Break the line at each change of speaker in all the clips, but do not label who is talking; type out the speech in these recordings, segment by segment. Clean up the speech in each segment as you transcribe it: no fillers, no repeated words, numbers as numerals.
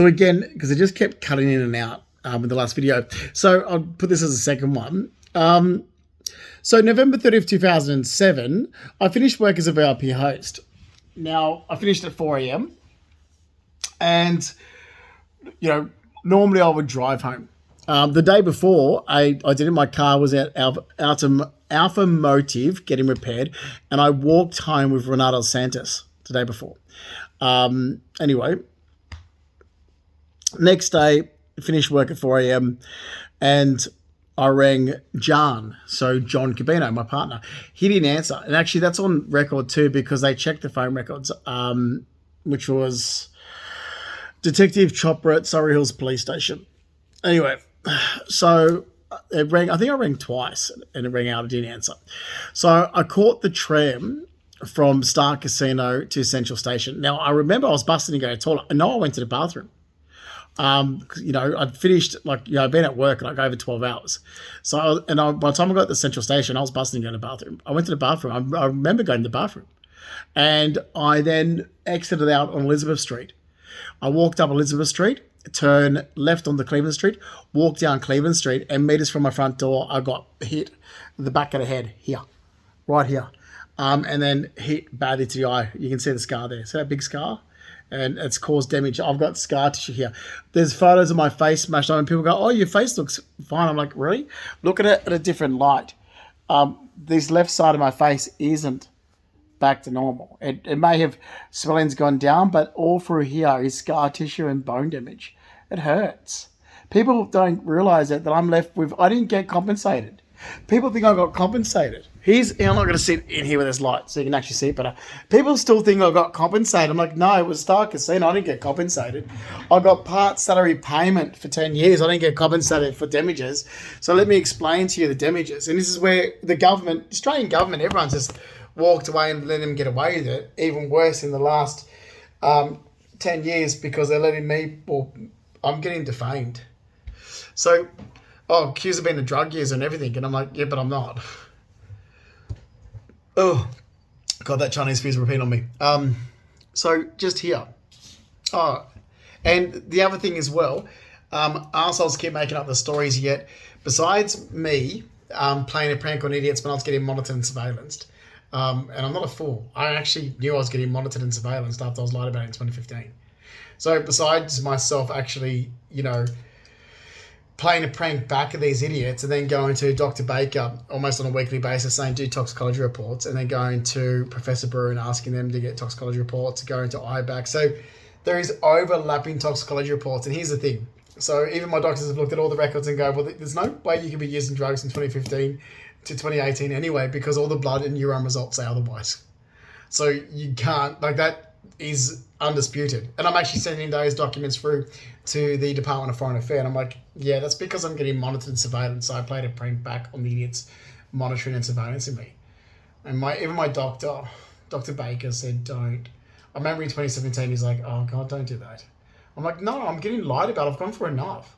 So again, because it just kept cutting in and out in the last video, so I'll put this as a second one. So November 30th, 2007, I finished work as a VIP host. Now, I finished at 4 a.m. and, normally I would drive home. The day before, I did it, my car was at Alpha Motive getting repaired, and I walked home with Renato Santos the day before. Anyway, next day, finished work at 4 a.m. and I rang John Cabino, my partner. He didn't answer. And actually, that's on record too because they checked the phone records, which was Detective Chopra at Surrey Hills Police Station. Anyway, so it rang. I think I rang twice and it rang out. It didn't answer. So I caught the tram from Star Casino to Central Station. Now, I remember I was busting to go to the toilet. I know I went to the bathroom. I'd finished, I'd been at work like over 12 hours. So, by the time I got to the Central Station, I was busting to go to the bathroom. I went to the bathroom. I remember going to the bathroom. And I then exited out on Elizabeth Street. I walked up Elizabeth Street, turned left onto Cleveland Street, walked down Cleveland Street, and meters from my front door, I got hit the back of the head here, right here. And then hit badly to the eye. You can see the scar there. See that big scar? And it's caused damage. I've got scar tissue here. There's photos of my face smashed on, and people go, "Oh, your face looks fine." I'm like, really? Look at it at a different light. This left side of my face isn't back to normal. It may have swelling's gone down, but all through here is scar tissue and bone damage. It hurts. People don't realize that I'm left with. I didn't get compensated. People think I got compensated. I'm not going to sit in here with this light so you can actually see it better. People still think I got compensated. I'm like, no, it was Star Casino. I didn't get compensated. I got part salary payment for 10 years. I didn't get compensated for damages. So let me explain to you the damages. And this is where the government, Australian government, everyone's just walked away and let them get away with it. Even worse in the last 10 years because they're letting me, I'm getting defamed. So, accused of being a drug user and everything. And I'm like, yeah, but I'm not. Oh, God, that Chinese food's repeating on me. So just here. And the other thing as well, arseholes keep making up the stories yet. Besides me playing a prank on idiots when I was getting monitored and surveillanced, and I'm not a fool. I actually knew I was getting monitored and surveillanced after I was lied about it in 2015. So besides myself actually, playing a prank back at these idiots and then going to Dr. Baker almost on a weekly basis saying do toxicology reports and then going to Professor Brewer and asking them to get toxicology reports, going to IBAC. So there is overlapping toxicology reports. And here's the thing. So even my doctors have looked at all the records and go, well, there's no way you can be using drugs in 2015 to 2018 anyway because all the blood and urine results say otherwise. So you can't, that is undisputed. And I'm actually sending those documents through to the Department of Foreign Affairs. And I'm like, yeah, that's because I'm getting monitored and surveillance. So I played a prank back on the idiots monitoring and surveillancing me. And even my doctor, Dr. Baker, said don't. I remember in 2017, he's like, oh, God, don't do that. I'm like, no, I'm getting lied about. I've gone for enough.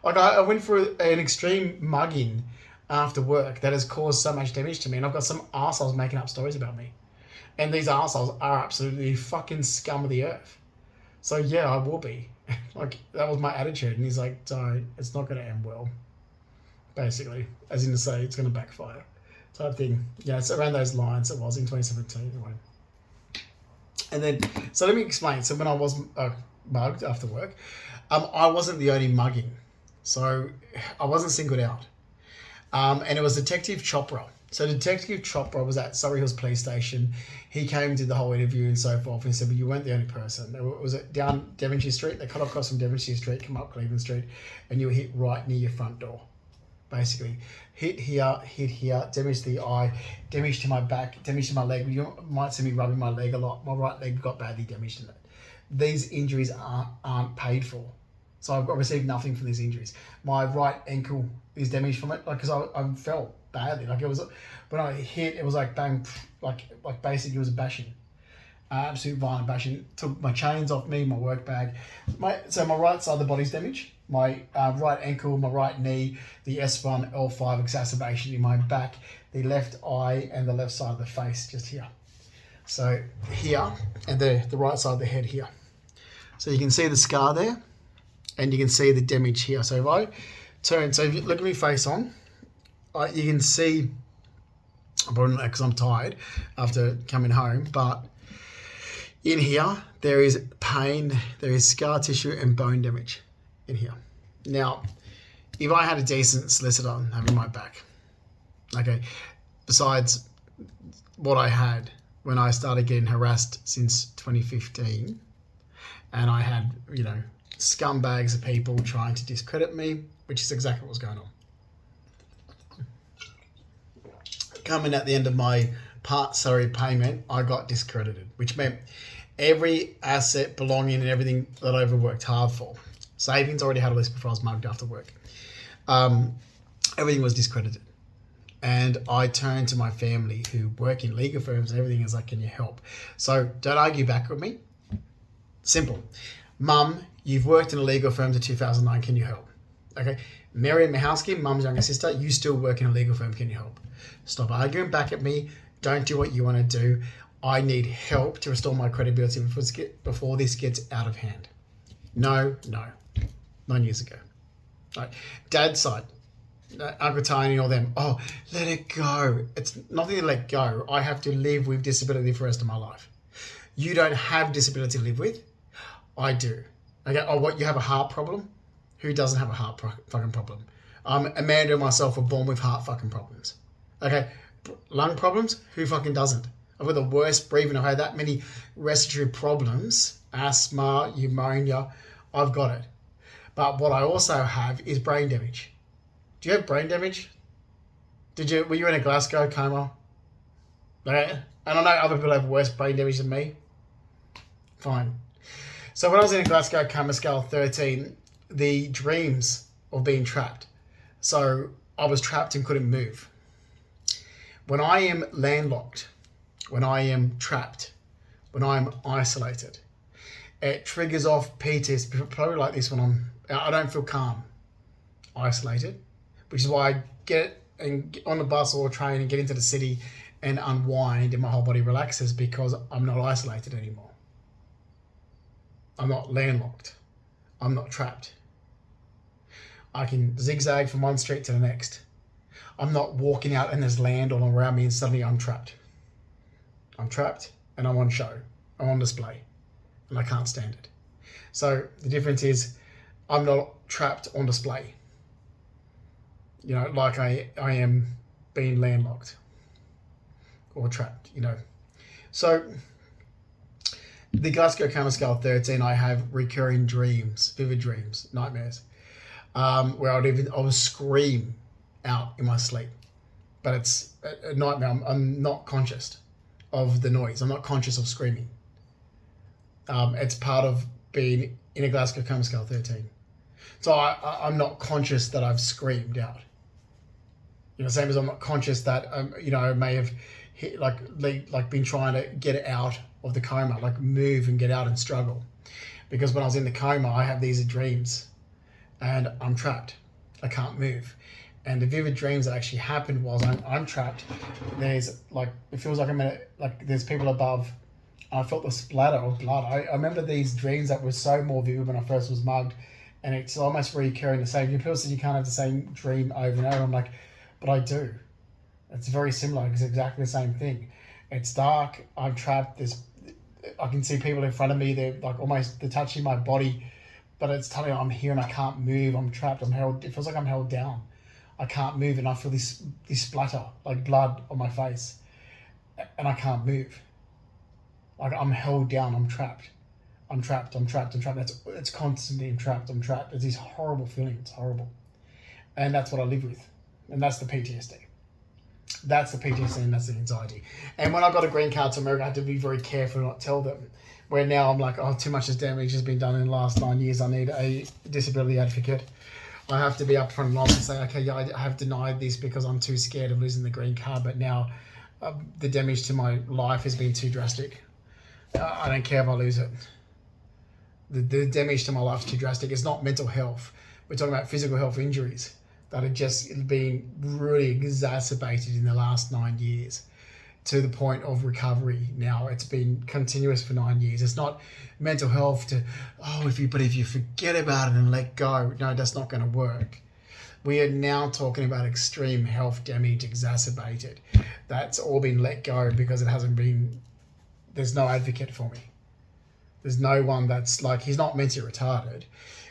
I went for an extreme mugging after work that has caused so much damage to me. And I've got some arseholes making up stories about me. And these arseholes are absolutely fucking scum of the earth. So, yeah, I will be. That was my attitude. And he's like, don't. It's not going to end well. Basically. As in to say, it's going to backfire. Type thing. Yeah, it's around those lines it was in 2017. Anyway. And then, so let me explain. So when I was mugged after work, I wasn't the only mugging. So I wasn't singled out. And it was Detective Chopra. So Detective Chopra was at Surrey Hills Police Station. He came, did the whole interview and so forth, and said, well, you weren't the only person. It was down Devonshire Street. They cut across from Devonshire Street, come up Cleveland Street, and you were hit right near your front door, basically. Hit here, damage to the eye, damage to my back, damage to my leg. You might see me rubbing my leg a lot. My right leg got badly damaged in it. These injuries aren't paid for. So I've received nothing from these injuries. My right ankle is damaged from it, because I fell badly. It was, when I hit, it was like bang, like basically it was a bashing. Absolute violent bashing. Took my chains off me, my work bag. So my right side of the body's damaged. My right ankle, my right knee, the S1, L5 exacerbation in my back, the left eye and the left side of the face, just here. So here, and the right side of the head here. So you can see the scar there. and you can see the damage here. So if I turn, so if you look at me face on, you can see, I'm probably not because I'm tired after coming home, but in here, there is pain, there is scar tissue and bone damage in here. Now, if I had a decent solicitor having my back, okay, besides what I had when I started getting harassed since 2015, and I had, scumbags of people trying to discredit me, which is exactly what was going on. Coming at the end of my part salary payment, I got discredited, which meant every asset, belonging and everything that I ever worked hard for. Savings already had a list before I was mugged after work. Everything was discredited. And I turned to my family who work in legal firms and everything, is like, can you help? So don't argue back with me. Simple. Mum, you've worked in a legal firm to 2009, can you help? Okay. Mary Mahowski, Mum's younger sister, you still work in a legal firm, can you help? Stop arguing back at me. Don't do what you want to do. I need help to restore my credibility before this gets out of hand. No. 9 years ago. Right. Dad's side, Uncle Tiny, all them. Oh, let it go. It's nothing to let go. I have to live with disability for the rest of my life. You don't have disability to live with. I do. Okay. Oh, what? You have a heart problem? Who doesn't have a heart fucking problem? Amanda and myself were born with heart fucking problems. Okay. Lung problems? Who fucking doesn't? I've got the worst breathing. I've had that many respiratory problems, asthma, pneumonia. I've got it. But what I also have is brain damage. Do you have brain damage? Were you in a Glasgow coma? Okay. And I know other people have worse brain damage than me. Fine. So when I was in a Glasgow coma, scale 13, the dreams of being trapped. So I was trapped and couldn't move. When I am landlocked, when I am trapped, when I'm isolated, it triggers off Ptsd, probably like this when I don't feel calm, isolated, which is why I get on the bus or train and get into the city and unwind and my whole body relaxes, because I'm not isolated anymore. I'm not landlocked. I'm not trapped. I can zigzag from one street to the next. I'm not walking out and there's land all around me and suddenly I'm trapped. I'm trapped and I'm on show. I'm on display and I can't stand it. So the difference is I'm not trapped on display. Like I am being landlocked or trapped, So the Glasgow Coma Scale 13, I have recurring dreams, vivid dreams, nightmares, where I would scream out in my sleep. But it's a nightmare. I'm not conscious of the noise. I'm not conscious of screaming. It's part of being in a Glasgow Coma Scale 13. So I'm not conscious that I've screamed out. Same as I'm not conscious that, I may have hit, been trying to get out of the coma, like move and get out and struggle. Because when I was in the coma, I have these dreams and I'm trapped. I can't move. And the vivid dreams that actually happened while I'm trapped, there's it feels like there's people above. I felt the splatter of blood. I remember these dreams that were so more vivid when I first was mugged, and it's almost recurring the same. People said you can't have the same dream over and over. I'm like, but I do. It's very similar. It's exactly the same thing. It's dark. I'm trapped. I can see people in front of me. They're they're touching my body, but it's telling me I'm here and I can't move. I'm trapped. I'm held. It feels like I'm held down. I can't move, and I feel this splatter, like blood on my face, and I can't move. Like I'm held down. I'm trapped. It's constantly I'm trapped. It's this horrible feeling. It's horrible, and that's what I live with, and that's the PTSD. That's the PTSD and that's the anxiety. And when I got a green card to America, I had to be very careful not to tell them. Where now I'm like, too much damage has been done in the last 9 years. I need a disability advocate. I have to be upfront and honest and say, okay, yeah, I have denied this because I'm too scared of losing the green card. But now the damage to my life has been too drastic. I don't care if I lose it. The damage to my life is too drastic. It's not mental health. We're talking about physical health injuries that have just been really exacerbated in the last 9 years. to the point of recovery now. It's been continuous for 9 years. It's not mental health to, if you forget about it and let go. No, that's not going to work. We are now talking about extreme health damage exacerbated. That's all been let go because there's no advocate for me. There's no one that's like, he's not mentally retarded.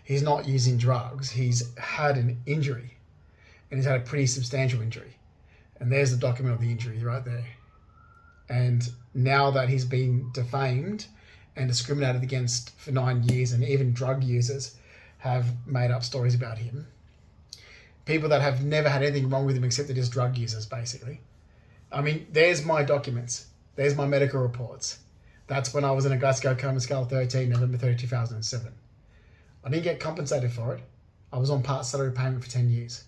He's not using drugs. He's had an injury, and he's had a pretty substantial injury. And there's the document of the injury right there. And now that he's been defamed and discriminated against for 9 years, and even drug users have made up stories about him. People that have never had anything wrong with him except they're just drug users, basically. I mean, there's my documents. There's my medical reports. That's when I was in a Glasgow coma scale 13, November 30, 2007. I didn't get compensated for it. I was on part salary payment for 10 years.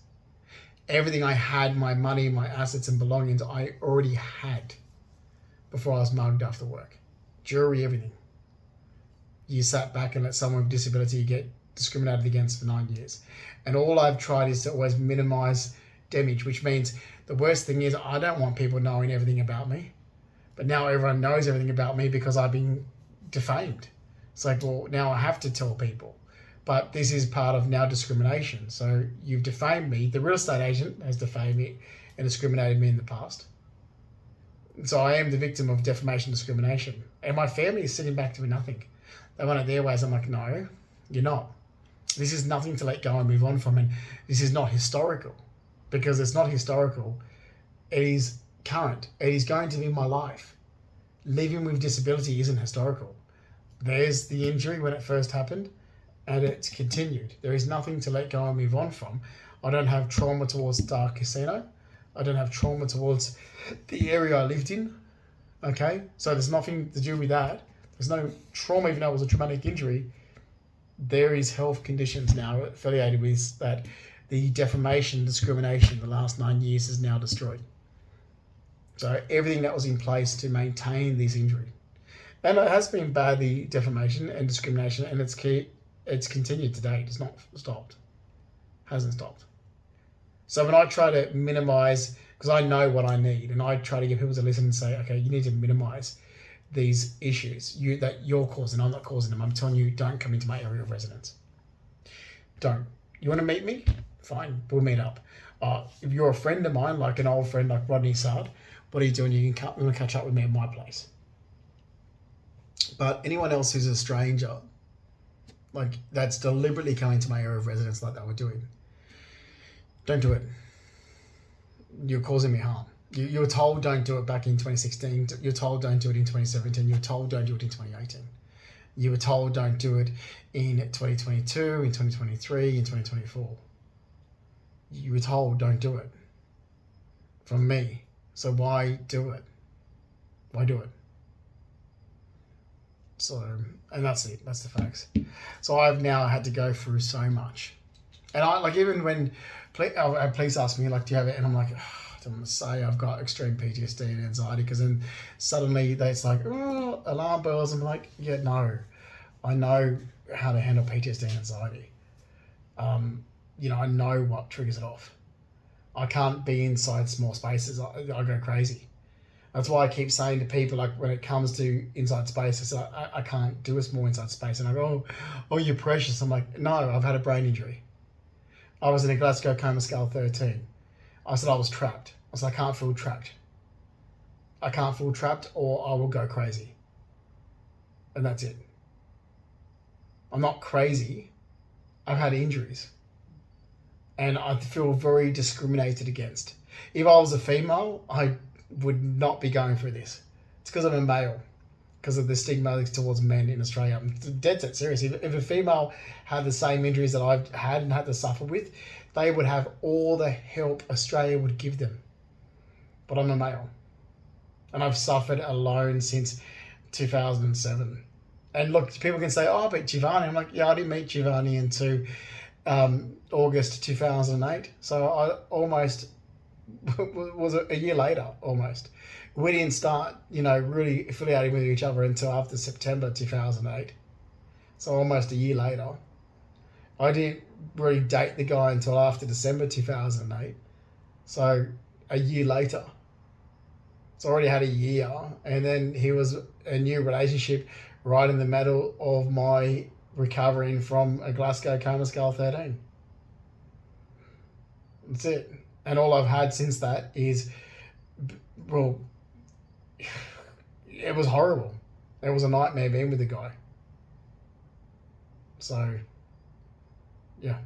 Everything I had, my money, my assets and belongings, I already had before I was mugged after work. Jewelry, everything. You sat back and let someone with disability get discriminated against for 9 years. And all I've tried is to always minimize damage, which means the worst thing is I don't want people knowing everything about me. But now everyone knows everything about me because I've been defamed. It's like, well, now I have to tell people. But this is part of now discrimination. So you've defamed me. The real estate agent has defamed me and discriminated me in the past. So I am the victim of defamation discrimination. And my family is sitting back doing nothing. They want it their ways. I'm like, no, you're not. This is nothing to let go and move on from. And this is not historical. Because it's not historical. It is current. It is going to be my life. Living with disability isn't historical. There's the injury when it first happened. And it's continued. There is nothing to let go and move on from. I don't have trauma towards Dark Casino. I don't have trauma towards the area I lived in. Okay? So there's nothing to do with that. There's no trauma, even though it was a traumatic injury. There is health conditions now affiliated with that. The defamation, discrimination the last 9 years is now destroyed. So everything that was in place to maintain this injury. And it has been badly defamation and discrimination, and it's continued to date. It's not stopped. Hasn't stopped. So when I try to minimize, because I know what I need, and I try to get people to listen and say, okay, you need to minimize these issues that you're causing. I'm not causing them. I'm telling you, don't come into my area of residence. Don't. You want to meet me? Fine, we'll meet up. If you're a friend of mine, like an old friend like Rodney Sard, what are you doing? You can catch up with me at my place. But anyone else who's a stranger, like that's deliberately coming to my area of residence like they were doing, don't do it. You're causing me harm. You were told don't do it back in 2016. You're told don't do it in 2017. You're told don't do it in 2018. You were told don't do it in 2022, in 2023, in 2024. You were told don't do it from me. So why do it? Why do it? So, and that's it. That's the facts. So I've now had to go through so much. And I, like, even when police ask me, like, do you have it? And I'm like, I don't want to say I've got extreme PTSD and anxiety, because then suddenly it's like, oh, alarm bells. I'm like, yeah, no, I know how to handle PTSD and anxiety. I know what triggers it off. I can't be inside small spaces. I go crazy. That's why I keep saying to people, like, when it comes to inside spaces, I can't do a small inside space. And I go, oh, you're precious. I'm like, no, I've had a brain injury. I was in a Glasgow coma scale 13. I said I was trapped. I said I can't feel trapped. I can't feel trapped or I will go crazy. And that's it. I'm not crazy. I've had injuries. And I feel very discriminated against. If I was a female, I would not be going through this. It's because I'm a male. Because of the stigma towards men in Australia. I'm dead set serious. If a female had the same injuries that I've had and had to suffer with, they would have all the help Australia would give them. But I'm a male. And I've suffered alone since 2007. And look, people can say, oh, but Giovanni. I'm like, yeah, I didn't meet Giovanni until August 2008. So I almost was a year later, almost. We didn't start, really affiliating with each other until after September 2008. So almost a year later. I didn't really date the guy until after December 2008. So a year later. It's already had a year, and then he was a new relationship right in the middle of my recovering from a Glasgow coma scale 13. That's it. And all I've had since that is, well, it was horrible. It was a nightmare being with the guy. So, yeah.